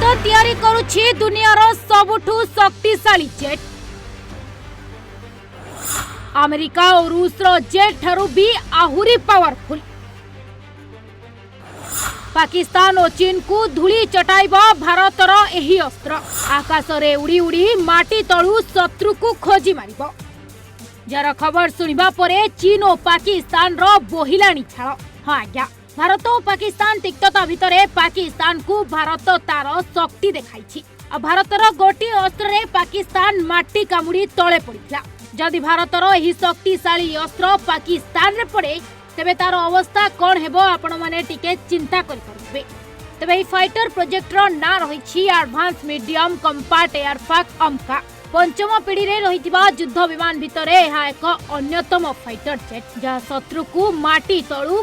तैयारी करुछि दुनियार सबुठु शक्तिशाली जेट। अमेरिका और रूस जेट ठारू भी आहुरी पावरफुल। पाकिस्तान और चीन को धूली चटाइब भारतर एही अस्त्र। आकाश रे उड़ी उड़ी माटी तळु शत्रु को खोजी मारिब। जार खबर सुनिबा परे चीन और पाकिस्तान रो बोहिलाणी छाळ। हाँ आज्ञा, भारत और पाकिस्तान तिक्तता भितरे पाकिस्तान को भारत तार शक्ति देखाइछि। भारतर गोटी अस्त्र रे पाकिस्तान माटी कामुड़ी तळे पड़िथिला। जदि भारतर एही शक्तिशाली अस्त्र पाकिस्तान रे पड़े तेबे तार अवस्था कौन हेबो आपण माने टिके चिंता करि परबे। तेबे एही फाइटर प्रोजेक्ट रो ना रहिछि एडवांस मीडियम कम्पैक्ट एयरक्राफ्ट अमका। पंचम पीढ़ी रे रहिथिबा युद्ध विमान भितरे एहा एक अन्यतम फाइटर जेट जहा शत्रु को माटी तळु